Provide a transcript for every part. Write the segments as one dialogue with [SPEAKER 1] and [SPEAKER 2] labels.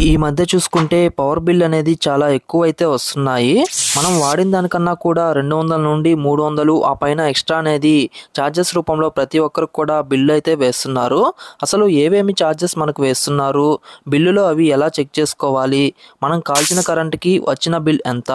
[SPEAKER 1] ఈ మధ్య చూసుకుంటే పవర్ బిల్ అనేది చాలా ఎక్కువైతే వస్తున్నాయి. మనం వాడిన దానికన్నా కూడా 200 నుండి 300 ఆ పైన ఎక్స్ట్రా అనేది ఛార్జెస్ రూపంలో ప్రతి ఒక్కరికి కూడా బిల్లు అయితే వేస్తున్నారు. అసలు ఏవేమి ఛార్జెస్ మనకు వేస్తున్నారు, బిల్లులో అవి ఎలా చెక్ చేసుకోవాలి, మనం కాల్చిన కరెంట్కి వచ్చిన బిల్ ఎంత,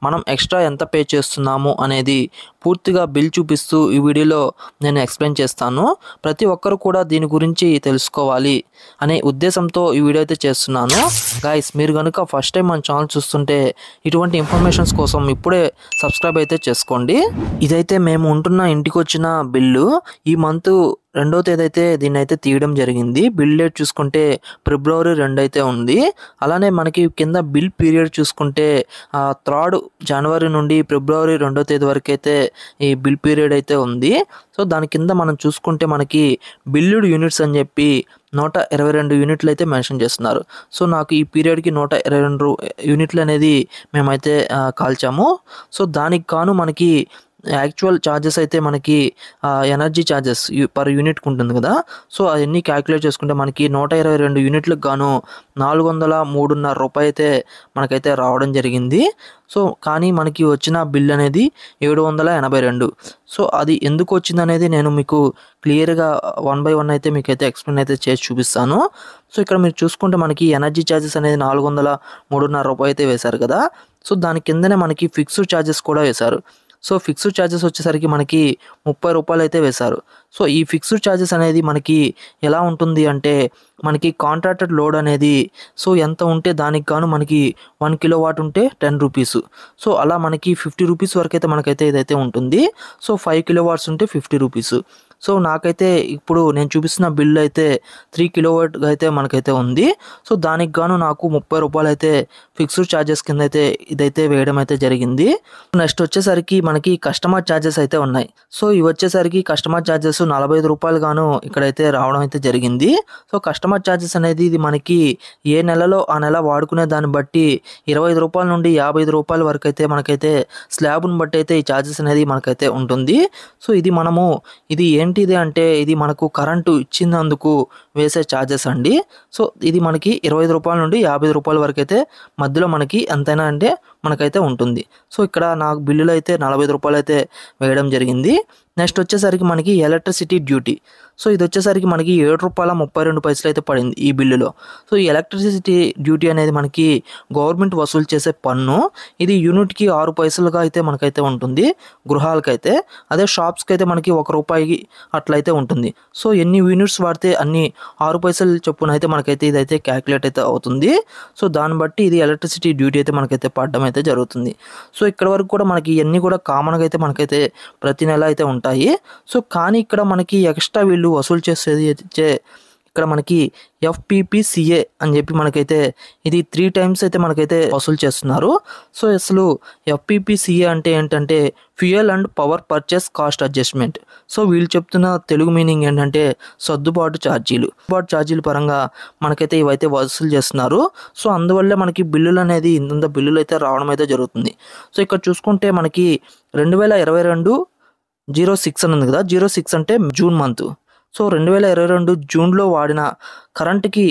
[SPEAKER 1] మనం ఎక్స్ట్రా ఎంత పే చేస్తున్నాము అనేది పూర్తిగా బిల్ చూపిస్తూ ఈ వీడియోలో నేను ఎక్స్ప్లెయిన్ చేస్తాను. ప్రతి ఒక్కరు కూడా దీని గురించి తెలుసుకోవాలి అనే ఉద్దేశంతో ఈ వీడియో అయితే చేస్తున్నాను. గైస్, మీరు కనుక ఫస్ట్ టైం మన ఛానల్ చూస్తుంటే ఇటువంటి ఇన్ఫర్మేషన్స్ కోసం ఇప్పుడే సబ్స్క్రైబ్ అయితే చేసుకోండి. ఇదైతే మేము ఉంటున్న ఇంటికి వచ్చిన బిల్లు. ఈ మంత్ 2వ తేదీ అయితే దీన్ని అయితే తీయడం జరిగింది. బిల్ డేట్ చూసుకుంటే ఫిబ్రవరి 2 అయితే ఉంది. అలానే మనకి కింద బిల్ పీరియడ్ చూసుకుంటే 3 జనవరి నుండి ఫిబ్రవరి 2వ తేదీ వరకు అయితే ఈ బిల్ పీరియడ్ అయితే ఉంది. సో దాని కింద మనం చూసుకుంటే మనకి బిల్లుడ్ యూనిట్స్ అని చెప్పి 122 యూనిట్లు అయితే మెన్షన్ చేస్తున్నారు. సో నాకు ఈ పీరియడ్కి 122 యూనిట్లు అనేది మేమైతే కాల్చాము. సో దానికి కాను మనకి యాక్చువల్ ఛార్జెస్ అయితే మనకి ఎనర్జీ ఛార్జెస్ పర్ యూనిట్కి ఉంటుంది కదా. సో అవన్నీ క్యాలిక్యులేట్ చేసుకుంటే మనకి 122 యూనిట్లకు గాను 403.5 రూపాయలు అయితే మనకైతే రావడం జరిగింది. సో కానీ మనకి వచ్చిన బిల్ అనేది 782. సో అది ఎందుకు వచ్చింది అనేది నేను మీకు క్లియర్గా 1 by 1 అయితే మీకైతే ఎక్స్ప్లెయిన్ అయితే చేసి చూపిస్తాను. సో ఇక్కడ మీరు చూసుకుంటే మనకి ఎనర్జీ ఛార్జెస్ అనేది 403.5 రూపాయలు అయితే వేశారు కదా. సో దాని కిందనే మనకి ఫిక్స్డ్ ఛార్జెస్ కూడా వేశారు. సో ఫిక్స్డ్ ఛార్జెస్ వచ్చేసరికి మనకి 30 రూపాయలు అయితే వేశారు. సో ఈ ఫిక్స్డ్ ఛార్జెస్ అనేది మనకి ఎలా ఉంటుంది అంటే మనకి కాంట్రాక్టెడ్ లోడ్ అనేది సో ఎంత ఉంటే దానికి గాను మనకి 1 కిలోవాట్ ఉంటే 10 రూపీస్. సో అలా మనకి 50 రూపీస్ వరకు అయితే మనకైతే ఇదైతే ఉంటుంది. సో 5 కిలోవాట్స్ ఉంటే 50 రూపీస్. సో నాకైతే ఇప్పుడు నేను చూపిస్తున్న బిల్ అయితే 3 కిలోవాట్ అయితే మనకైతే ఉంది. సో దానికి గాను నాకు 30 రూపాయలు అయితే ఫిక్స్డ్ ఛార్జెస్ కింద అయితే ఇదైతే వేయడం అయితే జరిగింది. నెక్స్ట్ వచ్చేసరికి మనకి కస్టమర్ ఛార్జెస్ అయితే ఉన్నాయి. సో ఇవి వచ్చేసరికి కస్టమర్ ఛార్జెస్ 45 రూపాయలు గాను ఇక్కడైతే రావడం అయితే జరిగింది. సో కస్టమర్ ఛార్జెస్ అనేది ఇది మనకి ఏ నెలలో ఆ నెల వాడుకునే దాన్ని బట్టి 25 రూపాయల నుండి 55 రూపాయల వరకు అయితే మనకైతే స్లాబ్ను బట్టి అయితే ఈ ఛార్జెస్ అనేది మనకైతే ఉంటుంది. సో ఇది ఏంటిది అంటే ఇది మనకు కరెంటు ఇచ్చినందుకు వేసే ఛార్జెస్ అండి. సో ఇది మనకి 25 రూపాయల నుండి 50 రూపాయల వరకు అయితే మధ్యలో మనకి ఎంతైనా అంటే మనకైతే ఉంటుంది. సో ఇక్కడ నాకు బిల్లులు అయితే 45 రూపాయలు అయితే వేయడం జరిగింది. నెక్స్ట్ వచ్చేసరికి మనకి ఎలక్ట్రిసిటీ డ్యూటీ. సో ఇది వచ్చేసరికి మనకి 7 రూపాయల 32 పైసలు అయితే పడింది ఈ బిల్లులో. సో ఈ ఎలక్ట్రిసిటీ డ్యూటీ అనేది మనకి గవర్నమెంట్ వసూలు చేసే పన్ను. ఇది యూనిట్కి 6 పైసలుగా అయితే మనకైతే ఉంటుంది గృహాలకైతే. అదే షాప్స్కి అయితే మనకి 1 రూపాయి అట్లయితే ఉంటుంది. సో ఎన్ని యూనిట్స్ వాడితే అన్ని 6 పైసలు చొప్పున అయితే మనకైతే ఇదైతే క్యాలిక్యులేట్ అయితే అవుతుంది. సో దాన్ని బట్టి ఇది ఎలక్ట్రిసిటీ డ్యూటీ అయితే మనకైతే పడడం అయితే జరుగుతుంది. సో ఇక్కడ వరకు కూడా మనకి ఇవన్నీ కూడా కామన్గా అయితే మనకైతే ప్రతి నెల అయితే ఉంటాయి. సో కానీ ఇక్కడ మనకి ఎక్స్ట్రా వీళ్ళు వసూలు చేసేది ఇక్కడ మనకి FPPCA అని చెప్పి మనకైతే ఇది 3 times అయితే మనకైతే వసూలు చేస్తున్నారు. సో అసలు FPPCA అంటే ఏంటంటే fuel and power purchase cost adjustment. So వీళ్ళు చెప్తున్న తెలుగు మీనింగ్ ఏంటంటే సర్దుబాటు ఛార్జీలు పరంగా మనకైతే ఇవైతే వసూలు చేస్తున్నారు. సో అందువల్లే మనకి బిల్లులు అనేది ఇంత బిల్లులు అయితే రావడం అయితే జరుగుతుంది. సో ఇక్కడ చూసుకుంటే మనకి 2022-06 అని ఉంది కదా. 06 అంటే జూన్ మంత్. సో 2022 జూన్లో వాడిన కరెంటుకి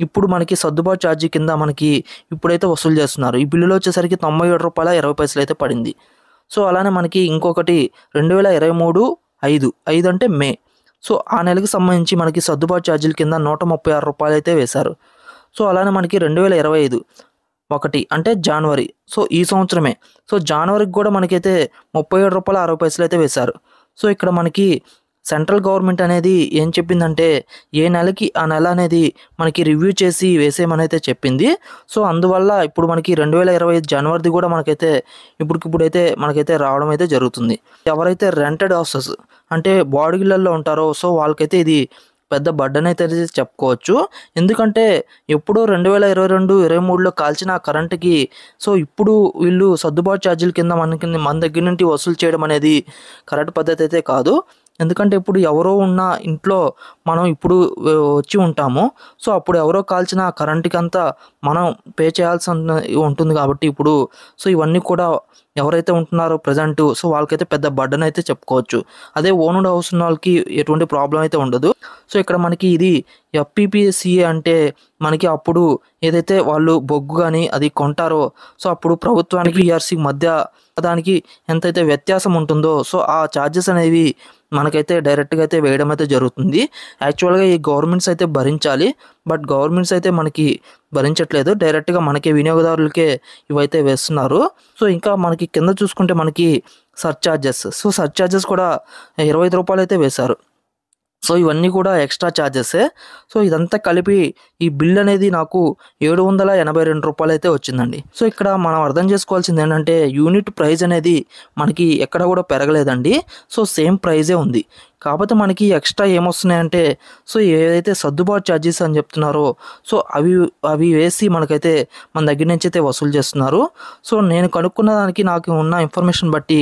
[SPEAKER 1] ఇప్పుడు మనకి సర్దుబాటు ఛార్జీ కింద మనకి ఇప్పుడైతే వసూలు చేస్తున్నారు. ఈ బిల్లులో వచ్చేసరికి 97 రూపాయల 20 పైసలు అయితే పడింది. సో అలానే మనకి ఇంకొకటి 2023-5 అంటే మే. సో ఆ నెలకు సంబంధించి మనకి సర్దుబాటు ఛార్జీల కింద 136 రూపాయలు అయితే వేశారు. సో అలానే మనకి 2025 అంటే జనవరి. సో ఈ సంవత్సరమే. సో జనవరికి కూడా మనకైతే 37 రూపాయల 60 పైసలు అయితే వేశారు. సో ఇక్కడ మనకి సెంట్రల్ గవర్నమెంట్ అనేది ఏం చెప్పిందంటే ఏ నెలకి ఆ నెల అనేది మనకి రివ్యూ చేసి వేసేయమని అయితే చెప్పింది. సో అందువల్ల ఇప్పుడు మనకి 2025 జనవరిది కూడా మనకైతే ఇప్పుడైతే మనకైతే రావడం అయితే జరుగుతుంది. ఎవరైతే రెంటెడ్ హౌసెస్ అంటే బాడుగిళ్ళల్లో ఉంటారో సో వాళ్ళకైతే ఇది పెద్ద బర్డెన్ అయితే చెప్పుకోవచ్చు. ఎందుకంటే ఎప్పుడో 2022-23లో కాల్చిన కరెంటుకి సో ఇప్పుడు వీళ్ళు సర్దుబాటు ఛార్జీల కింద మన దగ్గర నుండి వసూలు చేయడం అనేది కరెక్ట్ పద్ధతి అయితే కాదు. ఎందుకంటే ఇప్పుడు ఎవరో ఉన్న ఇంట్లో మనం ఇప్పుడు వచ్చి ఉంటాము. సో, అప్పుడు ఎవరో కాల్చిన కరెంట్‌కంతా మనం పే చేయాల్సి ఉంటుంది కాబట్టి ఇప్పుడు సో, ఇవన్నీ కూడా ఎవరైతే ఉంటున్నారో ప్రెజెంటు సో, వాళ్ళకైతే పెద్ద బర్డెన్ అయితే చెప్పుకోవచ్చు. అదే ఓన్డ్ హౌస్ ఉన్నోళ్ళకి ఎటువంటి ప్రాబ్లమ్ అయితే ఉండదు. సో, ఇక్కడ మనకి ఇది ఎఫ్‌పిపిసిఏ అంటే మనకి అప్పుడు ఏదైతే వాళ్ళు బొగ్గు గాని అది కొంటారో సో, అప్పుడు ప్రభుత్వానికి ఈఆర్‌సీకి మధ్య దానికి ఎంతైతే వ్యత్యాసం ఉంటుందో సో, ఆ చార్జెస్ అనేవి మనకైతే డైరెక్ట్‌గా అయితే వేయడం అయితే జరుగుతుంది. యాక్చువల్‌గా ఈ గవర్నమెంట్స్ అయితే భరించాలి. బట్ గవర్నమెంట్స్ అయితే మనకి భరించట్లేదు. డైరెక్ట్‌గా మనకే వినియోగదారులకే ఇవైతే వేస్తున్నారు. సో, ఇంకా మనకి కింద చూసుకుంటే మనకి సర్చార్జెస్. సో, సర్చార్జెస్ కూడా రూ. 25 అయితే వేశారు. సో, ఇవన్నీ కూడా ఎక్స్‌ట్రా చార్జెసే. సో, ఇదంతా కలిపి ఈ బిల్ అనేది నాకు రూ. 782 అయితే వచ్చిందండి. సో, ఇక్కడ మనం అర్థం చేసుకోవాల్సింది ఏంటంటే యూనిట్ ప్రైస్ అనేది మనకి ఎక్కడ కూడా పెరగలేదండి. సో, సేమ్ ప్రైజే ఉంది. కాకపోతే మనకి ఎక్స్ట్రా ఏమొస్తున్నాయంటే సో, ఏదైతే సర్దుబాటు ఛార్జెస్ అని చెప్తున్నారో సో, అవి వేసి మనకైతే మన దగ్గర నుంచి అయితే వసూలు చేస్తున్నారు. సో, నేను కనుక్కున్న దానికి నాకు ఉన్న ఇన్ఫర్మేషన్ బట్టి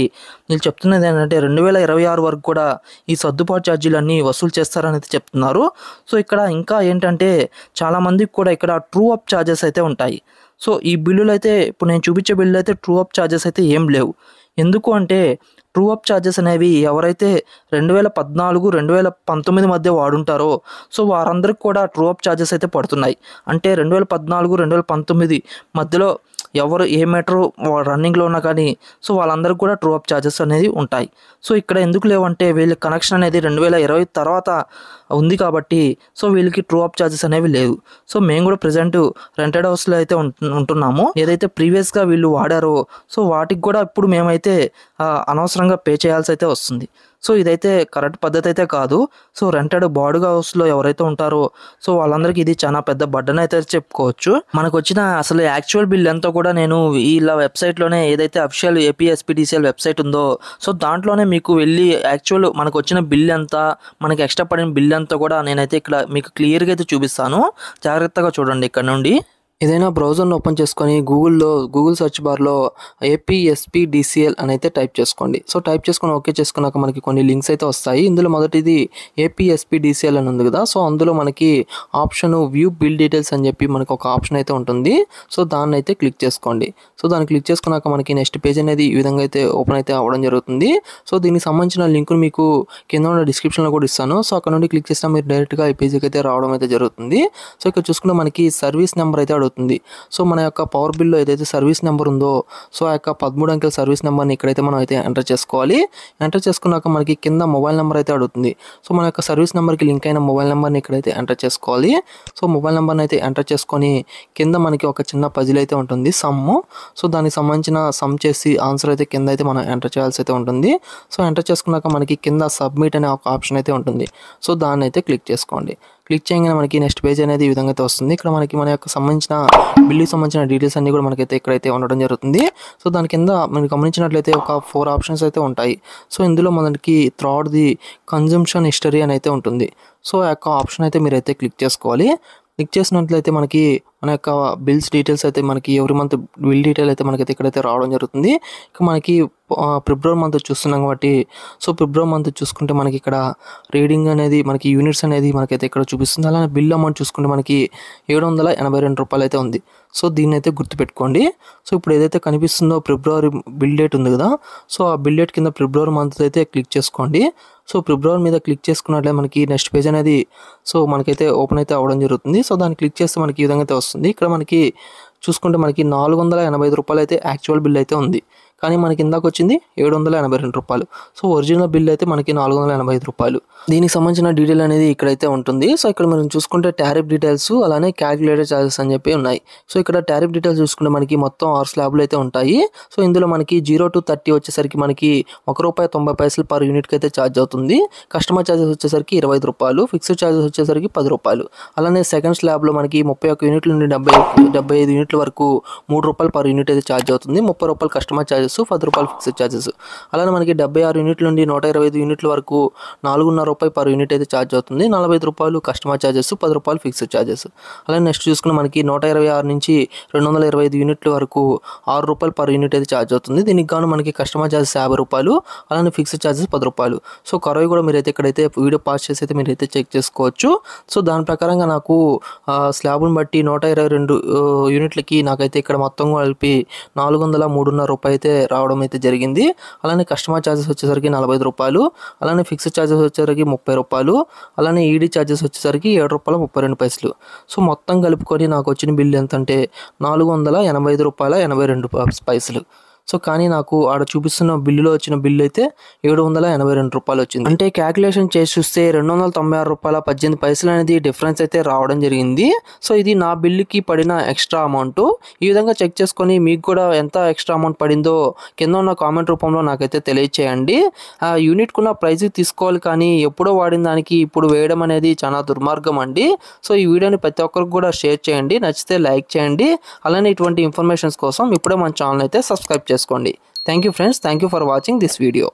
[SPEAKER 1] వీళ్ళు చెప్తున్నది ఏంటంటే 2026 వరకు కూడా ఈ సర్దుబాటు ఛార్జీలన్నీ వసూలు చేస్తారని అయితే చెప్తున్నారు. సో, ఇక్కడ ఇంకా ఏంటంటే చాలామందికి కూడా ఇక్కడ ట్రూ అప్ ఛార్జెస్ అయితే ఉంటాయి. సో, ఈ బిల్లులు అయితే ఇప్పుడు నేను చూపించే బిల్లులు అయితే ట్రూ అప్ ఛార్జెస్ అయితే ఏం లేవు. ఎందుకు అంటే ట్రూ అప్ ఛార్జెస్ అనేవి ఎవరైతే 2014, 2019 మధ్య వాడుంటారో సో, వారందరికి కూడా ట్రూ అప్ ఛార్జెస్ అయితే పడుతున్నాయి. అంటే 2014, 2019 మధ్యలో ఎవరు ఏ మీటరు రన్నింగ్‌లో ఉన్నా కానీ సో, వాళ్ళందరికి కూడా ట్రూ అప్ ఛార్జెస్ అనేది ఉంటాయి. సో, ఇక్కడ ఎందుకు లేవంటే వీళ్ళ కనెక్షన్ అనేది 2020 తర్వాత ఉంది కాబట్టి సో, వీళ్ళకి ట్రూ అప్ ఛార్జెస్ అనేవి లేవు. సో, మేము కూడా ప్రెజెంట్ రెంటెడ్ హౌస్‌లో అయితే ఉంటున్నాము. ఏదైతే ప్రీవియస్‌గా వీళ్ళు వాడారో సో, వాటికి కూడా ఇప్పుడు మేమైతే అనవసరంగా పే చేయాల్సి అయితే వస్తుంది. సో, ఇదైతే కరెక్ట్ పద్ధతి అయితే కాదు. సో, రెంటెడ్ బాడుగ హౌస్‌లో ఎవరైతే ఉంటారో సో, వాళ్ళందరికీ ఇది చాలా పెద్ద బర్డెన్ అయితే చెప్పుకోవచ్చు. మనకొచ్చిన అసలు యాక్చువల్ బిల్ ఎంతో కూడా నేను వీళ్ళ వెబ్‌సైట్‌లోనే ఏదైతే అఫీషియల్ ఏపీఎస్‌పీడీసీఎల్ వెబ్‌సైట్ ఉందో సో, దాంట్లోనే మీకు వెళ్ళి యాక్చువల్ మనకొచ్చిన బిల్ ఎంత, మనకి ఎక్స్ట్రా పడిన బిల్ ఎంతో కూడా నేనైతే ఇక్కడ మీకు క్లియర్‌గా అయితే చూపిస్తాను. జాగ్రత్తగా చూడండి ఇక్కడ నుండి. ఏదైనా బ్రౌజర్‌ని ఓపెన్ చేసుకొని గూగుల్ సెర్చ్ బార్‌లో ఏపీఎస్‌పీడీసీఎల్ అని అయితే టైప్ చేసుకోండి. సో, టైప్ చేసుకొని ఓకే చేసుకున్నాక మనకి కొన్ని లింక్స్ అయితే వస్తాయి. ఇందులో మొదటిది ఏపీఎస్‌పీడీసీఎల్ అని ఉంది కదా! సో, అందులో మనకి ఆప్షన్ వ్యూ బిల్ డీటెయిల్స్ అని చెప్పి మనకు ఒక ఆప్షన్ అయితే ఉంటుంది. సో, దాన్ని అయితే క్లిక్ చేసుకోండి. సో, దాన్ని క్లిక్ చేసుకున్నాక మనకి నెక్స్ట్ పేజ్ అనేది ఈ విధంగా అయితే ఓపెన్ అయితే అవ్వడం జరుగుతుంది. సో, దీనికి సంబంధించిన లింక్‌ను మీకు కింద ఉన్న డిస్క్రిప్షన్‌లో కూడా ఇస్తాను. సో, అక్కడ నుండి క్లిక్ చేసినా మీరు డైరెక్ట్‌గా ఈ పేజ్‌కి అయితే రావడం అయితే జరుగుతుంది. సో, ఇక్కడ చూసుకుంటే మనకి సర్వీస్ నెంబర్ అయితే అడుగుతుంది. సో, మన యొక్క పవర్ బిల్‌లో ఏదైతే సర్వీస్ నెంబర్ ఉందో సో, ఆ యొక్క 13 అంకెల సర్వీస్ నెంబర్‌ని ఇక్కడైతే మనం అయితే ఎంటర్ చేసుకోవాలి. ఎంటర్ చేసుకున్నాక మనకి కింద మొబైల్ నెంబర్ అయితే అడుగుతుంది. సో, మన యొక్క సర్వీస్ నెంబర్‌కి లింక్ అయిన మొబైల్ నెంబర్‌ని ఇక్కడైతే ఎంటర్ చేసుకోవాలి. సో, మొబైల్ నెంబర్‌ని అయితే ఎంటర్ చేసుకొని కింద మనకి ఒక చిన్న పజిల్ అయితే ఉంటుంది సమ్ము. సో, దానికి సంబంధించిన సమ్ చేసి ఆన్సర్ అయితే కింద అయితే మనం ఎంటర్ చేయాల్సి అయితే ఉంటుంది. సో, ఎంటర్ చేసుకున్నాక మనకి కింద సబ్మిట్ అనే ఒక ఆప్షన్ అయితే ఉంటుంది. సో, దాన్ని అయితే క్లిక్ చేసుకోండి. క్లిక్ చేయగానే మనకి నెక్స్ట్ పేజ్ అనేది ఈ విధంగా అయితే వస్తుంది. ఇక్కడ మనకి మన యొక్క సంబంధించిన బిల్లుకి సంబంధించిన డీటెయిల్స్ అన్నీ కూడా మనకైతే ఇక్కడైతే ఉండడం జరుగుతుంది. సో, దాని కింద మీరు గమనించినట్లయితే ఒక 4 ఆప్షన్స్ అయితే ఉంటాయి. సో, ఇందులో మనకి థర్డ్‌ది కన్జంప్షన్ హిస్టరీ అని అయితే ఉంటుంది. సో, ఆ యొక్క ఆప్షన్ అయితే మీరైతే క్లిక్ చేసుకోవాలి. క్లిక్ చేసినట్లయితే మనకి మన యొక్క బిల్స్ డీటెయిల్స్ అయితే మనకి ఎవ్రీ మంత్ బిల్ డీటెయిల్ అయితే మనకైతే ఇక్కడైతే రావడం జరుగుతుంది. ఇక మనకి ఫిబ్రవరి మంత్ చూస్తున్నాం కాబట్టి సో, ఫిబ్రవరి మంత్ చూసుకుంటే మనకి ఇక్కడ రీడింగ్ అనేది మనకి యూనిట్స్ అనేది మనకైతే ఇక్కడ చూపిస్తుంది. అలానే బిల్ అమౌంట్ చూసుకుంటే మనకి రూ. 782 అయితే ఉంది. సో, దీన్ని అయితే గుర్తుపెట్టుకోండి. సో, ఇప్పుడు ఏదైతే కనిపిస్తుందో ఫిబ్రవరి బిల్ డేట్ ఉంది కదా! సో, ఆ బిల్ డేట్ కింద ఫిబ్రవరి మంత్ అయితే క్లిక్ చేసుకోండి. సో, ఫిబ్రవరి మీద క్లిక్ చేసుకున్నట్లయితే మనకి నెక్స్ట్ పేజ్ అనేది సో, మనకైతే ఓపెన్ అయితే అవ్వడం జరుగుతుంది. సో, దాన్ని క్లిక్ చేస్తే మనకి ఈ విధంగా అయితే వస్తుంది. ఇక్కడ మనకి చూసుకుంటే మనకి రూ. 485 అయితే యాక్చువల్ బిల్ అయితే ఉంది. కానీ మనకి ఇందాక వచ్చింది రూ. 782. సో, ఒరిజినల్ బిల్ అయితే మనకి రూ. 485. దీనికి సంబంధించిన డీటెయిల్ అనేది ఇక్కడైతే ఉంటుంది. సో, ఇక్కడ మనం చూసుకుంటే టారిఫ్ డీటెయిల్స్ అలానే క్యాలిక్యులేటెడ్ చార్జెస్ అని చెప్పి ఉన్నాయి. సో, ఇక్కడ టారిఫ్ డీటెయిల్స్ చూసుకుంటే మనకి మొత్తం 6 స్లాబ్లు అయితే ఉంటాయి. సో, ఇందులో మనకి 0 to 30 వచ్చేసరికి మనకి ₹1.90 పర్ యూనిట్కి అయితే ఛార్జ్ అవుతుంది. కస్టమర్ ఛార్జెస్ వచ్చేసరికి రూ. 25, ఫిక్స్డ్ ఛార్జెస్ వచ్చేసరికి రూ. 10. అలానే సెకండ్ స్లాబ్లో మనకి 31 యూనిట్ల నుండి 75 యూనిట్ల వరకు రూ. 3 పర్ యూనిట్ అయితే ఛార్జ్ అవుతుంది. రూ. 30 కస్టమర్ ఛార్జెస్ ఛార్జెస్, 10 రూపాయలు ఫిక్స్డ్ ఛార్జెస్. అలానే మనకి 76 యూనిట్ల నుండి 125 యూనిట్ల వరకు ₹4.5 పర్ యూనిట్ అయితే ఛార్జ్ అవుతుంది. ₹45 కస్టమర్ ఛార్జెస్, ₹10 ఫిక్స్డ్ ఛార్జెస్. అలానే నెక్స్ట్ చూసుకున్న మనకి 126 నుంచి 225 యూనిట్ల వరకు ₹6 పర్ యూనిట్ అయితే ఛార్జ్ అవుతుంది. దీనికి గాను మనకి కస్టమర్ ఛార్జెస్ ₹50, అలానే ఫిక్స్డ్ ఛార్జెస్ ₹10. సో కరవై కూడా మీరైతే ఇక్కడైతే వీడియో పాస్ చేసి అయితే మీరైతే చెక్ చేసుకోవచ్చు. సో దాని ప్రకారంగా నాకు స్లాబ్ని బట్టి 122 యూనిట్లకి నాకైతే ఇక్కడ మొత్తం కలిపి ₹403.5 అయితే రావడం అయితే జరిగింది. అలానే కస్టమర్ ఛార్జెస్ వచ్చేసరికి ₹45, అలానే ఫిక్స్డ్ ఛార్జెస్ వచ్చేసరికి ₹30, అలానే ఈడీ ఛార్జెస్ వచ్చేసరికి ₹7.32. సో మొత్తం కలుపుకొని నాకు వచ్చిన బిల్ ఎంత అంటే ₹485.82. సో కానీ నాకు ఆడ చూపిస్తున్న బిల్లులో వచ్చిన బిల్లు అయితే ₹782 వచ్చింది. అంటే క్యాలిక్యులేషన్ చేసి చూస్తే ₹296.18 అనేది డిఫరెన్స్ అయితే రావడం జరిగింది. సో ఇది నా బిల్లుకి పడిన ఎక్స్ట్రా అమౌంట్. ఈ విధంగా చెక్ చేసుకొని మీకు కూడా ఎంత ఎక్స్ట్రా అమౌంట్ పడిందో కింద ఉన్న కామెంట్ రూపంలో నాకైతే తెలియచేయండి. ఆ యూనిట్కున్న ప్రైస్ తీసుకోవాలి, కానీ ఎప్పుడో వాడిన దానికి ఇప్పుడు వేయడం అనేది చాలా దుర్మార్గం అండి. సో ఈ వీడియోని ప్రతి ఒక్కరికి కూడా షేర్ చేయండి, నచ్చితే లైక్ చేయండి. అలానే ఇటువంటి ఇన్ఫర్మేషన్స్ కోసం ఇప్పుడే మన ఛానల్ అయితే సబ్స్క్రైబ్ చేసుకోండి. Thank you friends, thank you for watching this video.